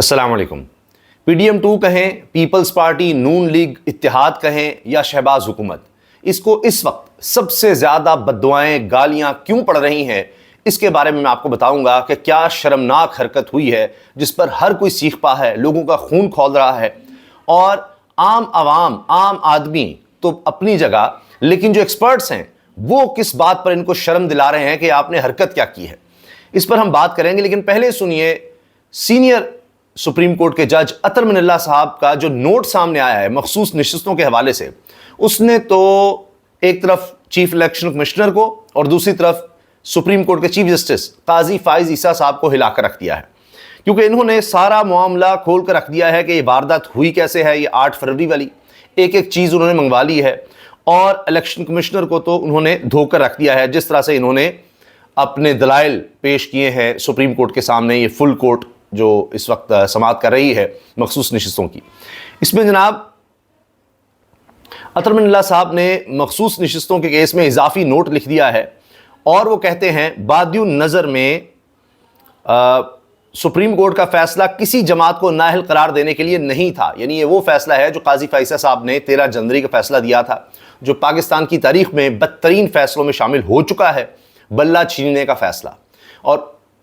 السلام علیکم۔ PDM2 کہیں، پیپلز پارٹی، نون لیگ اتحاد کہیں یا شہباز حکومت، اس کو اس وقت سب سے زیادہ بددعائیں گالیاں کیوں پڑ رہی ہیں، اس کے بارے میں آپ کو بتاؤں گا کہ کیا شرمناک حرکت ہوئی ہے جس پر ہر کوئی سیخ پا ہے، لوگوں کا خون کھول رہا ہے، اور عام عوام، عام آدمی تو اپنی جگہ، لیکن جو ایکسپرٹس ہیں وہ کس بات پر ان کو شرم دلا رہے ہیں کہ آپ نے حرکت کیا کی ہے، اس پر ہم بات کریں گے۔ لیکن پہلے سنیے سینئر سپریم کورٹ کے جج عطر من اللہ صاحب کا جو نوٹ سامنے آیا ہے مخصوص نشستوں کے حوالے سے۔ اس نے تو ایک طرف چیف الیکشن کمشنر کو اور دوسری طرف سپریم کورٹ کے چیف جسٹس قاضی فائز عیسیٰ صاحب کو ہلا کر رکھ دیا ہے، کیونکہ انہوں نے سارا معاملہ کھول کر رکھ دیا ہے کہ یہ واردات ہوئی کیسے ہے۔ یہ 8 فروری والی ایک ایک چیز انہوں نے منگوا لی ہے، اور الیکشن کمشنر کو تو انہوں نے دھو کر رکھ دیا ہے، جس طرح سے انہوں نے اپنے دلائل پیش کیے ہیں سپریم کورٹ کے سامنے۔ یہ فل کورٹ جو اس وقت سماعت کر رہی ہے مخصوص نشستوں کی، اس میں جناب عطر من اللہ صاحب نے مخصوص نشستوں کے کیس میں اضافی نوٹ لکھ دیا ہے، اور وہ کہتے ہیں بادی النظر میں سپریم کورٹ کا فیصلہ کسی جماعت کو نااہل قرار دینے کے لیے نہیں تھا۔ یعنی یہ وہ فیصلہ ہے جو قاضی فائز عیسیٰ صاحب نے 13 جنوری کا فیصلہ دیا تھا، جو پاکستان کی تاریخ میں بدترین فیصلوں میں شامل ہو چکا ہے، بلہ چھیننے کا فیصلہ۔ اور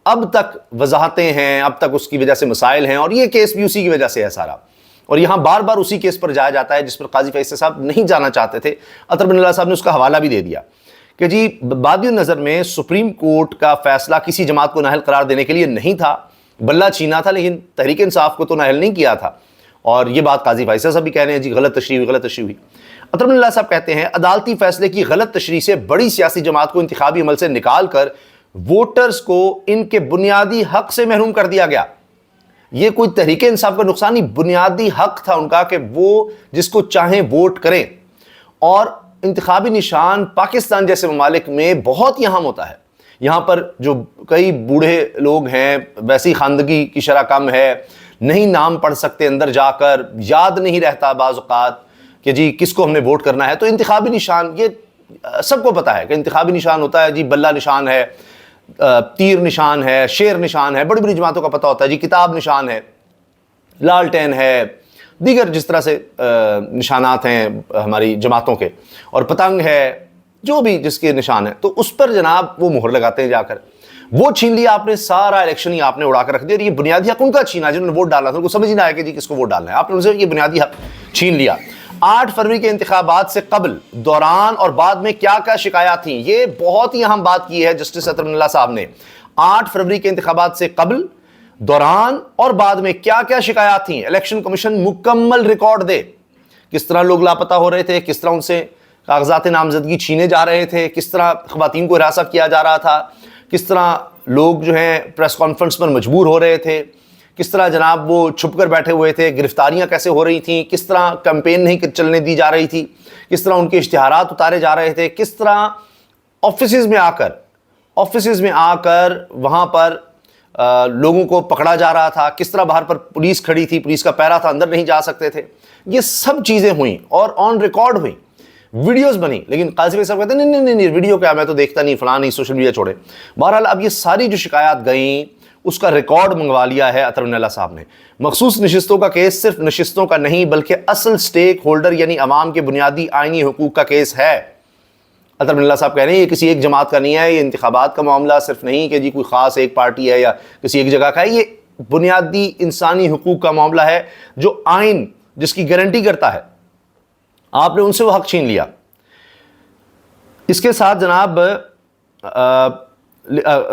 اب تک وضاحتیں ہیں، اب تک اس کی وجہ سے مسائل ہیں، اور یہ کیس بھی اسی کی وجہ سے ہے سارا، اور یہاں بار بار اسی کیس پر جایا جاتا ہے جس پر قاضی فائز صاحب نہیں جانا چاہتے تھے۔ عطر من اللہ صاحب نے اس کا حوالہ بھی دے دیا کہ جی بادی النظر میں سپریم کورٹ کا فیصلہ کسی جماعت کو نااہل قرار دینے کے لیے نہیں تھا، بلہ چھینا تھا، لیکن تحریک انصاف کو تو نااہل نہیں کیا تھا۔ اور یہ بات قاضی فائز صاحب بھی کہہ رہے ہیں جی غلط تشریح ہوئی، غلط تشریح ہوئی۔ عطر من اللہ صاحب کہتے ہیں عدالتی فیصلے کی غلط تشریح سے بڑی سیاسی جماعت کو انتخابی عمل سے نکال کر ووٹرز کو ان کے بنیادی حق سے محروم کر دیا گیا۔ یہ کوئی تحریک انصاف کا نقصان نہیں، بنیادی حق تھا ان کا کہ وہ جس کو چاہیں ووٹ کریں، اور انتخابی نشان پاکستان جیسے ممالک میں بہت اہم ہوتا ہے۔ یہاں پر جو کئی بوڑھے لوگ ہیں، ویسی خواندگی کی شرح کم ہے، نہیں نام پڑھ سکتے اندر جا کر، یاد نہیں رہتا بعض اوقات کہ جی کس کو ہم نے ووٹ کرنا ہے، تو انتخابی نشان یہ سب کو پتا ہے کہ انتخابی نشان ہوتا ہے جی بلہ نشان ہے، تیر نشان ہے، شیر نشان ہے، بڑی بڑی جماعتوں کا پتہ ہوتا ہے جی کتاب نشان ہے، لالٹین ہے، دیگر جس طرح سے نشانات ہیں ہماری جماعتوں کے، اور پتنگ ہے، جو بھی جس کے نشان ہے، تو اس پر جناب وہ مہر لگاتے ہیں جا کر۔ وہ چھین لیا آپ نے، سارا الیکشن ہی آپ نے اڑا کر رکھ دیا، اور یہ بنیادی حق ان کا چھینا جنہوں نے ووٹ ڈالا تھا، ان کو سمجھ نہیں آیا کہ جی کس کو ووٹ ڈالنا ہے، آپ نے ان سے یہ بنیادی حق چھین لیا۔ 8 فروری کے انتخابات سے قبل، دوران اور بعد میں کیا کیا شکایات تھیں، یہ بہت ہی اہم بات کی ہے جسٹس عطر من اللہ صاحب نے۔ 8 فروری کے انتخابات سے قبل، دوران اور بعد میں کیا کیا شکایات تھیں، الیکشن کمیشن مکمل ریکارڈ دے۔ کس طرح لوگ لاپتہ ہو رہے تھے، کس طرح ان سے کاغذات نامزدگی چھینے جا رہے تھے، کس طرح خواتین کو ہراساں کیا جا رہا تھا، کس طرح لوگ جو ہیں پریس کانفرنس پر مجبور ہو رہے تھے، کس طرح جناب وہ چھپ کر بیٹھے ہوئے تھے، گرفتاریاں کیسے ہو رہی تھیں، کس طرح کیمپین نہیں چلنے دی جا رہی تھی، کس طرح ان کے اشتہارات اتارے جا رہے تھے، کس طرح آفیسز میں آ کر وہاں پر لوگوں کو پکڑا جا رہا تھا، کس طرح باہر پر پولیس کھڑی تھی، پولیس کا پہرا تھا، اندر نہیں جا سکتے تھے۔ یہ سب چیزیں ہوئیں اور آن ریکارڈ ہوئیں، ویڈیوز بنی، لیکن قاضی فائز صاحب کہتے ہیں نہیں نہیں نہیں ویڈیو کیا، میں تو دیکھتا نہیں، فلاں نہیں، سوشل میڈیا چھوڑے۔ بہرحال اب یہ ساری جو شکایات گئیں اس کا ریکارڈ منگوا لیا ہے عطر من اللہ صاحب نے۔ مخصوص نشستوں کا کیس صرف نشستوں کا نہیں بلکہ اصل سٹیک ہولڈر یعنی عوام کے بنیادی آئینی حقوق کا کیس ہے۔ عطر من اللہ صاحب کہہ رہے ہیں یہ کسی ایک جماعت کا نہیں ہے، یہ انتخابات کا معاملہ صرف نہیں کہ جی کوئی خاص ایک پارٹی ہے یا کسی ایک جگہ کا ہے، یہ بنیادی انسانی حقوق کا معاملہ ہے جو آئین جس کی گارنٹی کرتا ہے، آپ نے ان سے وہ حق چھین لیا۔ اس کے ساتھ جناب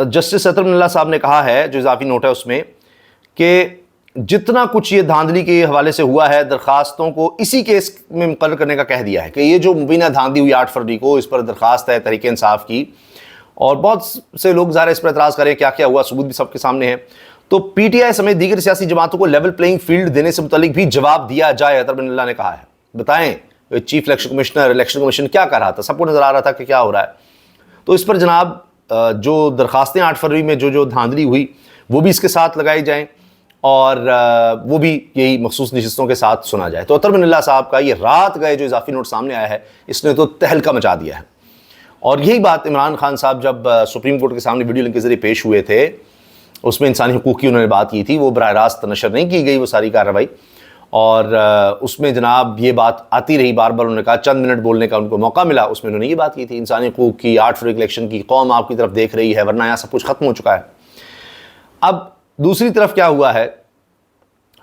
جسٹس عطر من اللہ صاحب نے کہا ہے، جو اضافی نوٹ ہے اس میں، کہ جتنا کچھ یہ دھاندلی کے حوالے سے ہوا ہے درخواستوں کو اسی کیس میں مقرر کرنے کا کہہ دیا ہے کہ یہ جو مبینہ دھاندلی ہوئی 8 فروری کو، اس پر درخواست ہے تحریک انصاف کی، اور بہت سے لوگ ظاہر اس پر اعتراض کریں کیا کیا ہوا، ثبوت بھی سب کے سامنے ہے، تو پی ٹی آئی سمیت دیگر سیاسی جماعتوں کو لیول پلینگ فیلڈ دینے سے متعلق بھی جواب دیا جائے، عطر من اللہ نے کہا ہے۔ بتائیں chief election commissioner, election commission کیا کر رہا تھا، سب کو نظر آ رہا تھا کہ کیا ہو رہا ہے۔ تو اس پر جناب جو درخواستیں 8 فروری میں جو دھاندلی ہوئی وہ بھی اس کے ساتھ لگائی جائیں، اور وہ بھی یہی مخصوص نشستوں کے ساتھ سنا جائے۔ تو عطر من اللہ صاحب کا یہ رات گئے جو اضافی نوٹ سامنے آیا ہے، اس نے تو تہلکہ مچا دیا ہے۔ اور یہی بات عمران خان صاحب جب سپریم کورٹ کے سامنے ویڈیو لنک کے ذریعے پیش ہوئے تھے اس میں انسانی حقوق کی انہوں نے بات کی تھی، وہ براہ راست نشر نہیں کی گئی وہ ساری کارروائی، اور اس میں جناب یہ بات آتی رہی بار بار، انہوں نے کہا چند منٹ بولنے کا ان کو موقع ملا، اس میں انہوں نے یہ بات کی تھی انسانی حقوق کی، آرٹ فور الیکشن کی، قوم آپ کی طرف دیکھ رہی ہے ورنہ یہاں سب کچھ ختم ہو چکا ہے۔ اب دوسری طرف کیا ہوا ہے،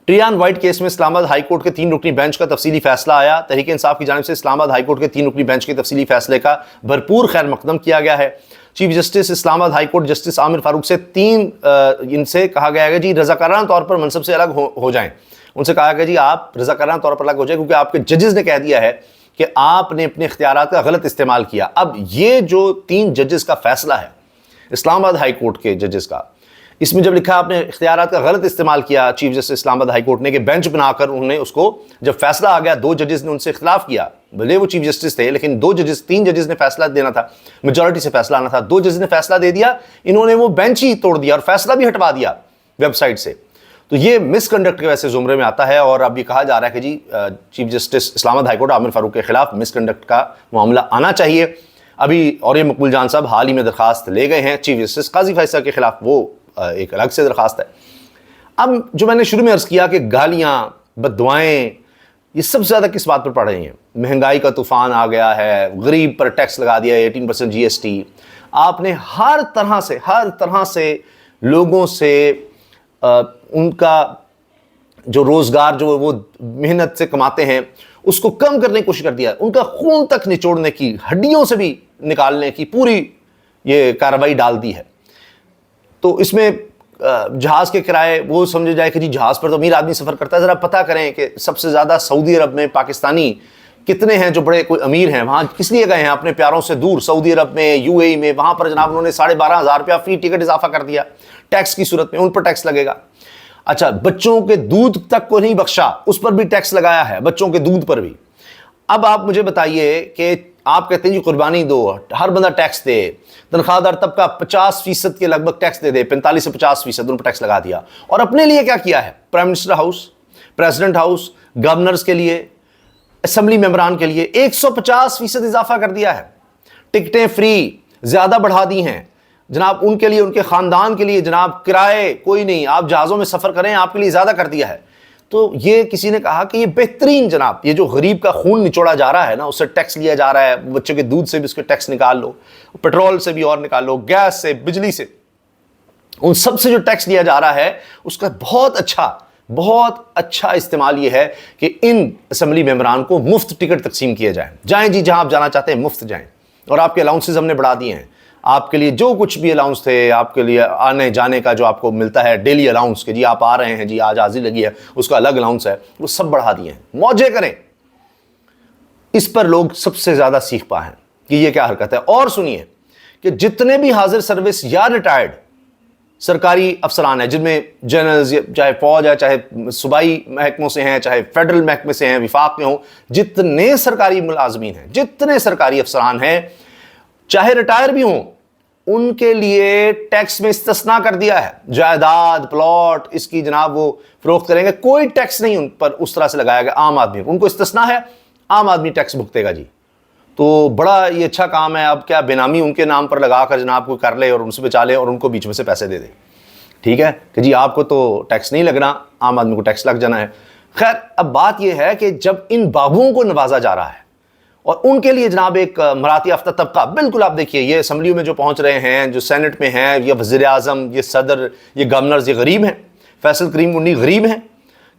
ٹریان وائٹ کیس میں اسلام آباد ہائی کورٹ کے 3 رکنی بینچ کا تفصیلی فیصلہ آیا۔ تحریک انصاف کی جانب سے اسلام آباد ہائی کورٹ کے 3 رکنی بینچ کے تفصیلی فیصلے کا بھرپور خیر مقدم کیا گیا ہے۔ چیف جسٹس اسلام آباد ہائی کورٹ جسٹس عامر فاروق سے ان سے کہا گیا ہے جی رضاکارانہ طور پر منصب سے الگ ہو جائیں، ان سے کہا گیا جی آپ رضاکارانہ طور پر الگ ہو جائیں، کیونکہ آپ کے ججز نے کہہ دیا ہے کہ آپ نے اپنے اختیارات کا غلط استعمال کیا۔ اب یہ جو 3 ججز کا فیصلہ ہے اسلام آباد ہائی کورٹ کے ججز کا، اس میں جب لکھا آپ نے اختیارات کا غلط استعمال کیا چیف جسٹس اسلام آباد ہائی کورٹ نے، کہ بینچ بنا کر انہوں نے اس کو جب فیصلہ آ گیا 2 ججز نے ان سے اختلاف کیا، بھلے وہ چیف جسٹس تھے لیکن 3 ججز نے فیصلہ دینا تھا، میجورٹی سے فیصلہ آنا تھا، 2 ججز نے فیصلہ دے دیا، انہوں نے وہ بینچ ہی توڑ دیا اور فیصلہ بھی ہٹوا دیا ویب سائٹ سے۔ تو یہ مس کنڈکٹ کے ویسے زمرے میں آتا ہے، اور اب یہ کہا جا رہا ہے کہ جی چیف جسٹس اسلام آباد ہائی کورٹ عامر فاروق کے خلاف مس کنڈکٹ کا معاملہ آنا چاہیے ابھی، اور یہ مقبول جان صاحب حال ہی میں درخواست لے گئے ہیں چیف جسٹس قاضی فیصل کے خلاف، وہ ایک الگ سے درخواست ہے۔ اب جو میں نے شروع میں عرض کیا کہ گالیاں، بد دعائیں، یہ سب سے زیادہ کس بات پر پڑ رہی ہیں؟ مہنگائی کا طوفان آ گیا ہے، غریب پر ٹیکس لگا دیا 18% جی ایس ٹی، آپ نے ہر طرح سے لوگوں سے ان کا جو روزگار جو وہ محنت سے کماتے ہیں اس کو کم کرنے کی کوشش کر دیا، ان کا خون تک نچوڑنے کی، ہڈیوں سے بھی نکالنے کی پوری یہ کارروائی ڈال دی ہے۔ تو اس میں جہاز کے کرائے، وہ سمجھے جائے کہ جی جہاز پر تو امیر آدمی سفر کرتا ہے، ذرا پتہ کریں کہ سب سے زیادہ سعودی عرب میں پاکستانی کتنے ہیں جو بڑے کوئی امیر ہیں، وہاں کس لیے گئے ہیں؟ اپنے پیاروں سے دور، سعودی عرب میں، یو اے ای میں، وہاں پر جناب انہوں نے 12,500 روپیہ فری ٹکٹ اضافہ کر دیا ٹیکس کی صورت میں، ان پر ٹیکس لگے گا۔ اچھا، بچوں کے دودھ تک کو نہیں بخشا، اس پر بھی ٹیکس لگایا ہے، بچوں کے دودھ پر بھی۔ اب آپ مجھے بتائیے کہ آپ کہتے ہیں جی قربانی دو، ہر بندہ ٹیکس دے، تنخواہ دار طبقہ 50% کے لگ بھگ ٹیکس دے 45 سے 50% ان پر ٹیکس لگا دیا، اور اپنے لیے کیا کیا ہے؟ Prime minister house, president house, governors کے لیے، اسمبلی ممبران کے لیے 150% اضافہ کر دیا ہے، ٹکٹیں فری زیادہ بڑھا دی ہیں جناب، ان کے لیے، ان کے خاندان کے لیے جناب کرائے کوئی نہیں، آپ جہازوں میں سفر کریں، آپ کے لیے زیادہ کر دیا ہے۔ تو یہ کسی نے کہا کہ یہ بہترین جناب، یہ جو غریب کا خون نچوڑا جا رہا ہے نا، اس سے ٹیکس لیا جا رہا ہے، بچوں کے دودھ سے بھی اس کے ٹیکس نکال لو، پیٹرول سے بھی اور نکال لو، گیس سے، بجلی سے، ان سب سے جو ٹیکس لیا جا رہا ہے اس کا بہت اچھا استعمال یہ ہے کہ ان اسمبلی ممبران کو مفت ٹکٹ تقسیم کیے جائیں، جائیں جی جہاں آپ جانا چاہتے ہیں مفت جائیں، اور آپ کے الاؤنسز ہم نے بڑھا دیے ہیں، آپ کے لیے جو کچھ بھی الاؤنس تھے، آپ کے لیے آنے جانے کا جو آپ کو ملتا ہے ڈیلی الاؤنس، کہ جی آپ آ رہے ہیں جی آج حاضری لگی ہے اس کا الگ الاؤنس ہے، وہ سب بڑھا دیے ہیں، موجے کریں۔ اس پر لوگ سب سے زیادہ سیکھ پا ہیں کہ یہ کیا حرکت ہے۔ اور سنیے کہ جتنے بھی حاضر سروس یا ریٹائرڈ سرکاری افسران ہیں، جن میں جنرلز، چاہے فوج ہے، چاہے صوبائی محکموں سے ہیں، چاہے فیڈرل محکمے سے ہیں، وفاق میں ہوں، جتنے سرکاری ملازمین ہیں، جتنے سرکاری افسران ہیں، چاہے ریٹائر بھی ہوں، ان کے لیے ٹیکس میں استثناء کر دیا ہے۔ جائیداد، پلاٹ، اس کی جناب وہ فروخت کریں گے، کوئی ٹیکس نہیں ان پر اس طرح سے لگایا گیا، عام آدمی ان کو استثناء ہے، عام آدمی ٹیکس بھگتے گا جی۔ تو بڑا یہ اچھا کام ہے، اب کیا بے نامی ان کے نام پر لگا کر جناب کو کر لے اور ان سے بچا لے اور ان کو بیچ میں سے پیسے دے دے، ٹھیک ہے کہ جی آپ کو تو ٹیکس نہیں لگنا، عام آدمی کو ٹیکس لگ جانا ہے۔ خیر، اب بات یہ ہے کہ جب ان بابوؤں کو نوازا جا رہا ہے اور ان کے لیے جناب ایک مراتی یافتہ طبقہ، بالکل آپ دیکھیے یہ اسمبلیوں میں جو پہنچ رہے ہیں، جو سینٹ میں ہیں، یہ وزیر اعظم، یہ صدر، یہ گورنرز، یہ غریب ہیں، فیصل کریم منی غریب ہیں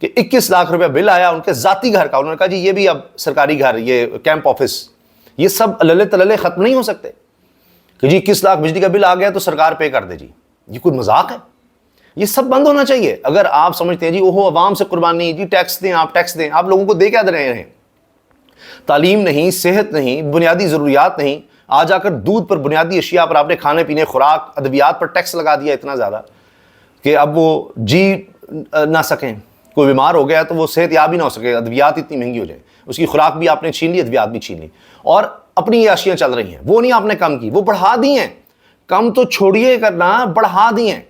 کہ 21 لاکھ روپے بل آیا ان کے ذاتی گھر کا، انہوں نے کہا جی یہ بھی اب سرکاری گھر، یہ کیمپ آفس، یہ سب اللہ تللے ختم نہیں ہو سکتے کہ جی 21 لاکھ بجلی کا بل آ گیا تو سرکار پے کر دے جی، یہ کوئی مذاق ہے؟ یہ سب بند ہونا چاہیے۔ اگر آپ سمجھتے ہیں جی اوہو عوام سے قربانی، جی ٹیکس دیں، آپ ٹیکس دیں، آپ لوگوں کو دے کیا دے رہے ہیں؟ تعلیم نہیں، صحت نہیں، بنیادی ضروریات نہیں، آ جا کر دودھ پر، بنیادی اشیاء پر آپ نے کھانے پینے، خوراک، ادویات پر ٹیکس لگا دیا اتنا زیادہ کہ اب وہ جی نہ سکیں، کوئی بیمار ہو گیا تو وہ صحت یاب ہی نہ ہو سکے، ادویات اتنی مہنگی ہو جائیں، اس کی خوراک بھی آپ نے چھین لی، ادویات بھی چھین لی، اور اپنی یہ اشیاء چل رہی ہیں، وہ نہیں آپ نے کم کی، وہ بڑھا دی ہیں، کم تو چھوڑیے کرنا، بڑھا دی ہیں۔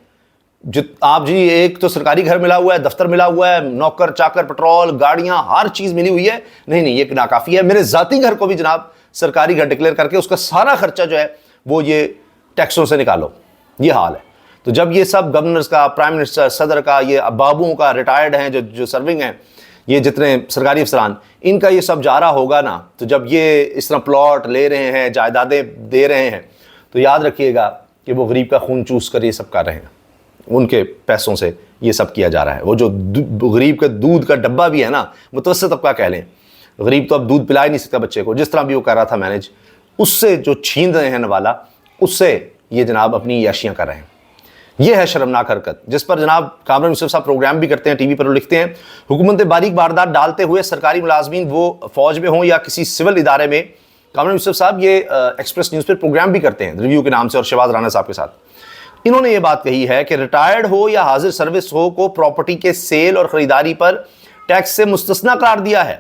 آپ جی ایک تو سرکاری گھر ملا ہوا ہے، دفتر ملا ہوا ہے، نوکر چاکر، پیٹرول، گاڑیاں، ہر چیز ملی ہوئی ہے، نہیں یہ ناکافی ہے، میرے ذاتی گھر کو بھی جناب سرکاری گھر ڈکلیئر کر کے اس کا سارا خرچہ جو ہے وہ یہ ٹیکسوں سے نکالو، یہ حال ہے۔ تو جب یہ سب گورنرز کا، پرائم منسٹر، صدر کا، یہ بابوؤں کا، ریٹائرڈ ہیں جو سرونگ ہیں، یہ جتنے سرکاری افسران، ان کا یہ سب جا رہا ہوگا نا، تو جب یہ اس طرح پلاٹ لے رہے ہیں، جائیدادیں دے رہے ہیں، تو یاد رکھیے گا کہ وہ غریب کا خون چوس کر یہ سب کر رہے ہیں، ان کے پیسوں سے یہ سب کیا جا رہا ہے۔ وہ جو غریب کا دودھ کا ڈبہ بھی ہے نا، متوسط طبقہ کہہ لیں، غریب تو اب دودھ پلا ہی نہیں سکتا بچے کو، جس طرح بھی وہ کر رہا تھا مینج، اس سے جو چھین رہے ہیں نوالا، اس سے یہ جناب اپنی عیاشیاں کر رہے ہیں۔ یہ ہے شرمناک حرکت، جس پر جناب کامران یوسف صاحب پروگرام بھی کرتے ہیں ٹی وی پر، لکھتے ہیں حکومت باریک واردات ڈالتے ہوئے سرکاری ملازمین، وہ فوج میں ہوں یا کسی سول ادارے میں۔ کامران یوسف صاحب یہ ایکسپریس نیوز پر پروگرام بھی کرتے ہیں ریویو کے نام سے، اور شہباز رانا صاحب کے ساتھ۔ انہوں نے یہ بات کہی ہے کہ ریٹائرڈ ہو یا حاضر سروس ہو کو پراپرٹی کے سیل اور خریداری پر ٹیکس سے مستثنا قرار دیا ہے۔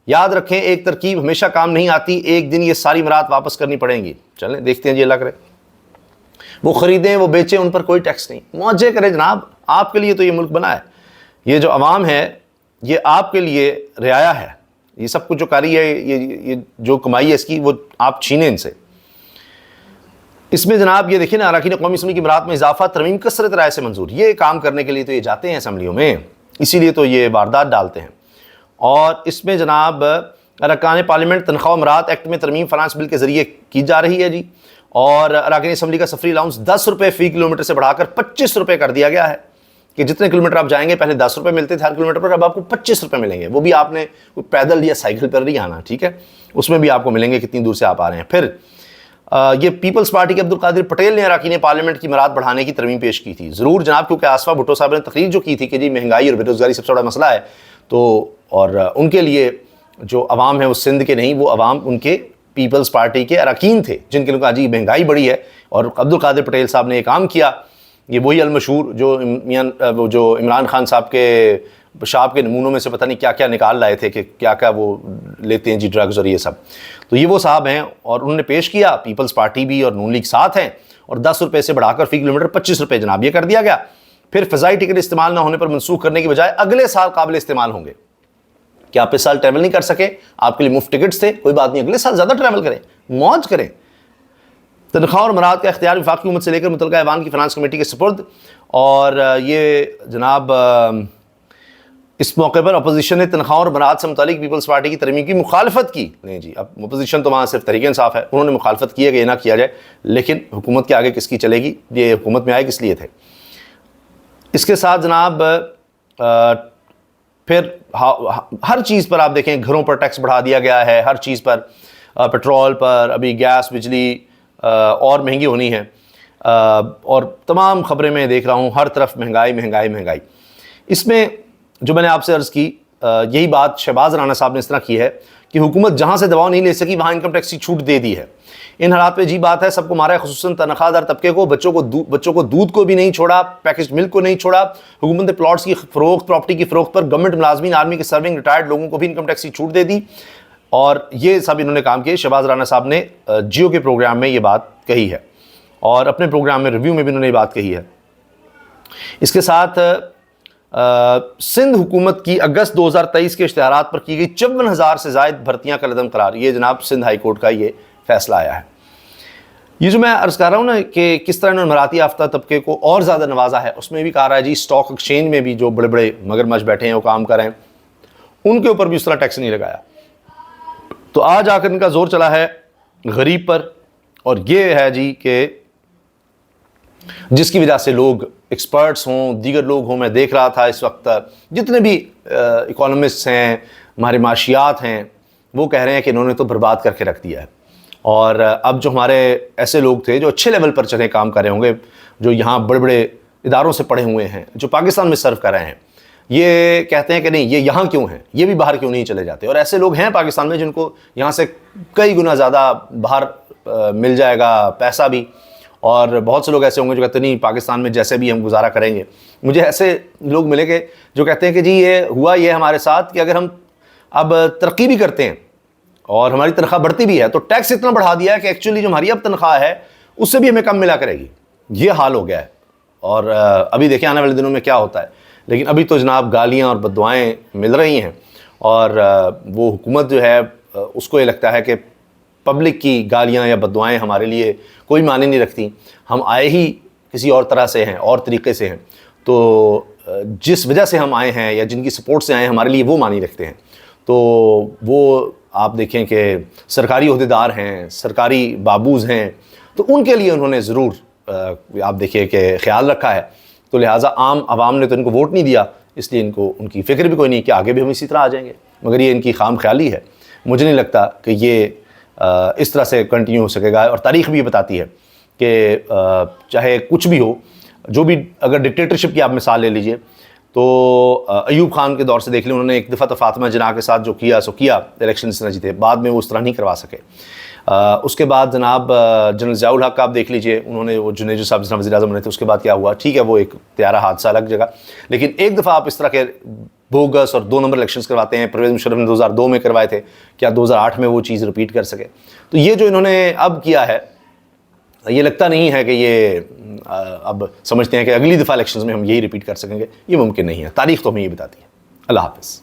یاد رکھیں ایک ترکیب ہمیشہ کام نہیں آتی، ایک دن یہ ساری مراد واپس کرنی پڑیں گی۔ چلیں دیکھتے ہیں جی، اللہ کرے وہ خریدیں، وہ بیچیں، ان پر کوئی ٹیکس نہیں، موجے کریں جناب، آپ کے لیے تو یہ ملک بنا ہے، یہ جو عوام ہے یہ آپ کے لیے رعایا ہے، یہ سب کچھ جو کاری ہے، یہ جو کمائی ہے اس کی، وہ آپ چھینیں ان سے۔ اس میں جناب یہ دیکھیں نا، اراکین قومی اسمبلی کی امارات میں اضافہ، ترمیم کثرت رائے سے منظور۔ یہ کام کرنے کے لیے تو یہ جاتے ہیں اسمبلیوں میں، اسی لیے تو یہ واردات ڈالتے ہیں۔ اور اس میں جناب ارکان پارلیمنٹ تنخواہ و امارات ایکٹ میں ترمیم فنانس بل کے ذریعے کی جا رہی ہے جی، اور اراکین اسمبلی کا سفری الاؤنس 10 روپے فی کلومیٹر سے بڑھا کر 25 روپے کر دیا گیا ہے، کہ جتنے کلومیٹر آپ جائیں گے، پہلے 10 روپے ملتے تھے ہر کلومیٹر پر، اب آپ کو 25 روپے ملیں گے، وہ بھی آپ نے پیدل یا سائیکل پر نہیں آنا، ٹھیک ہے، اس میں بھی آپ کو ملیں گے کتنی دور سے آپ آ رہے ہیں۔ پھر یہ پیپلز پارٹی کے عبدالقادر پٹیل نے اراکین پارلیمنٹ کی امارات بڑھانے کی ترمیم پیش کی تھی، ضرور جناب، کیونکہ آصفہ بھٹو صاحب نے تقریر جو کی تھی کہ جی مہنگائی اور بے روزگاری سب سے بڑا مسئلہ ہے، تو اور ان کے لیے جو عوام ہے وہ سندھ کے نہیں، وہ عوام ان کے پیپلز پارٹی کے اراکین تھے، جن کے لوگ کہا جی مہنگائی بڑی ہے، اور عبدالقادر پٹیل صاحب نے یہ کام کیا۔ یہ وہی المشہور جو عمران خان صاحب کے پیشاب کے نمونوں میں سے پتہ نہیں کیا کیا نکال لائے تھے، کہ کیا کیا وہ لیتے ہیں جی ڈرگز اور یہ سب، تو یہ وہ صاحب ہیں، اور انہوں نے پیش کیا، پیپلز پارٹی بھی اور نون لیگ ساتھ ہیں، اور 10 روپے سے بڑھا کر فی کلومیٹر 25 روپے جناب یہ کر دیا گیا۔ پھر فضائی ٹکٹ استعمال نہ ہونے پر منسوخ کرنے کی بجائے اگلے سال قابل استعمال ہوں گے، کہ آپ اس سال ٹریول نہیں کر سکے، آپ کے لیے مفت ٹکٹس تھے، کوئی بات نہیں، اگلے سال زیادہ ٹریول کریں، موج کریں۔ تنخواہ اور امارات کا اختیار وفاقی حکومت سے لے کر متعلقہ ایوان کی فنانس کمیٹی کے سپرد، اور یہ جناب اس موقع پر اپوزیشن نے تنخواہ اور امارات سے متعلق پیپلز پارٹی کی ترمیم کی مخالفت کی۔ نہیں جی، اب اپوزیشن تو وہاں صرف تحریک انصاف ہے، انہوں نے مخالفت کی ہے کہ یہ نہ کیا جائے، لیکن حکومت کے آگے کس کی چلے گی، یہ حکومت میں آئے کس لیے تھے۔ اس کے ساتھ جناب پھر ہر چیز پر آپ دیکھیں، گھروں پر ٹیکس بڑھا دیا گیا ہے، ہر چیز پر، پیٹرول پر، ابھی گیس، بجلی اور مہنگی ہونی ہے، اور تمام خبریں میں دیکھ رہا ہوں، ہر طرف مہنگائی مہنگائی مہنگائی۔ اس میں جو میں نے آپ سے عرض کی، یہی بات شہباز رانا صاحب نے اس طرح کی ہے کہ حکومت جہاں سے دباؤ نہیں لے سکی وہاں انکم ٹیکس کی چھوٹ دے دی ہے۔ ان حالات پہ عجیب بات ہے، سب کو مارا ہے، خصوصاً تنخواہ دار طبقے کو، بچوں کو دودھ کو بھی نہیں چھوڑا، پیکجڈ ملک کو نہیں چھوڑا۔ حکومت نے پلاٹس کی فروخت، پراپرٹی کی فروخت پر گورنمنٹ ملازمین، آرمی کے سرونگ، ریٹائرڈ لوگوں کو بھی انکم ٹیکس کی چھوٹ دے دی، اور یہ سب انہوں نے کام کیے۔ شہباز رانا صاحب نے جیو کے پروگرام میں یہ بات کہی ہے، اور اپنے پروگرام میں ریویو میں بھی انہوں نے یہ بات کہی ہے۔ اس کے ساتھ سندھ حکومت کی اگست 2023 کے اشتہارات پر کی گئی 54,000 سے زائد بھرتیاں کا عدم قرار، یہ جناب سندھ ہائی کورٹ کا یہ فیصلہ آیا ہے۔ یہ جو میں عرض کر رہا ہوں نا کہ کس طرح انہوں نے اماراتی یافتہ طبقے کو اور زیادہ نوازا ہے، اس میں بھی کہا رہا ہے جی اسٹاک ایکسچینج میں بھی جو بڑے بڑے مگرمچھ بیٹھے ہیں وہ کام کر رہے ہیں، ان کے اوپر بھی اس طرح ٹیکس نہیں لگایا۔ تو آج آ کر ان کا زور چلا ہے غریب پر، اور یہ ہے جی کہ جس کی وجہ سے لوگ ایکسپرٹس ہوں، دیگر لوگ ہوں، میں دیکھ رہا تھا اس وقت جتنے بھی اکانومسٹس ہیں، ہمارے معاشیات ہیں، وہ کہہ رہے ہیں کہ انہوں نے تو برباد کر کے رکھ دیا ہے۔ اور اب جو ہمارے ایسے لوگ تھے جو اچھے لیول پر چلے کام کر رہے ہوں گے، جو یہاں بڑے بڑے اداروں سے پڑھے ہوئے ہیں، جو پاکستان میں سرو کر رہے ہیں، یہ کہتے ہیں کہ نہیں، یہ یہاں کیوں ہیں، یہ بھی باہر کیوں نہیں چلے جاتے۔ اور ایسے لوگ ہیں پاکستان میں جن کو یہاں سے کئی گنا زیادہ باہر مل جائے گا پیسہ بھی، اور بہت سے لوگ ایسے ہوں گے جو کہتے ہیں نہیں پاکستان میں جیسے بھی ہم گزارا کریں گے۔ مجھے ایسے لوگ ملے گے جو کہتے ہیں کہ جی یہ ہوا یہ ہمارے ساتھ کہ اگر ہم اب ترقی بھی کرتے ہیں اور ہماری تنخواہ بڑھتی بھی ہے تو ٹیکس اتنا بڑھا دیا ہے کہ ایکچولی جو ہماری اب تنخواہ ہے اس سے بھی ہمیں کم ملا کرے گی۔ یہ حال ہو گیا ہے، اور ابھی دیکھیں آنے والے دنوں میں کیا ہوتا ہے۔ لیکن ابھی تو جناب گالیاں اور بددعائیں مل رہی ہیں، اور وہ حکومت جو ہے اس کو یہ لگتا ہے کہ پبلک کی گالیاں یا بددعائیں ہمارے لیے کوئی معنی نہیں رکھتی، ہم آئے ہی کسی اور طرح سے ہیں، اور طریقے سے ہیں، تو جس وجہ سے ہم آئے ہیں یا جن کی سپورٹ سے آئے ہیں ہمارے لیے وہ معنی رکھتے ہیں. تو وہ آپ دیکھیں کہ سرکاری عہدیدار ہیں، سرکاری بابوز ہیں، تو ان کے لیے انہوں نے ضرور آپ دیکھیں کہ خیال رکھا ہے. تو لہٰذا عام عوام نے تو ان کو ووٹ نہیں دیا، اس لیے ان کی فکر بھی کوئی نہیں کہ آگے بھی ہم اسی طرح آ جائیں گے. مگر یہ ان کی خام خیالی ہے. مجھے نہیں لگتا کہ یہ اس طرح سے کنٹینیو ہو سکے گا. اور تاریخ بھی یہ بتاتی ہے کہ چاہے کچھ بھی ہو، جو بھی، اگر ڈکٹیٹرشپ کی آپ مثال لے لیجئے تو ایوب خان کے دور سے دیکھ لیں، انہوں نے ایک دفعہ تو فاطمہ جناح کے ساتھ جو کیا سو کیا، الیکشن اس طرح جیتے، بعد میں وہ اس طرح نہیں کروا سکے. اس کے بعد جناب جنرل ضیاء الحق آپ دیکھ لیجئے، انہوں نے وہ جنید صاحب جس طرح وزیر اعظم بنے تھے، اس کے بعد کیا ہوا، ٹھیک ہے وہ ایک طیارہ حادثہ الگ جگہ، لیکن ایک دفعہ آپ اس طرح کے بوگس اور 2 نمبر الیکشنز کرواتے ہیں. پرویز مشرف نے 2002 میں کروائے تھے، کیا 2008 میں وہ چیز رپیٹ کر سکے؟ تو یہ جو انہوں نے اب کیا ہے، یہ لگتا نہیں ہے کہ یہ اب سمجھتے ہیں کہ اگلی دفعہ الیکشنز میں ہم یہی رپیٹ کر سکیں گے. یہ ممکن نہیں ہے. تاریخ تو ہمیں یہ بتاتی ہے. اللہ حافظ.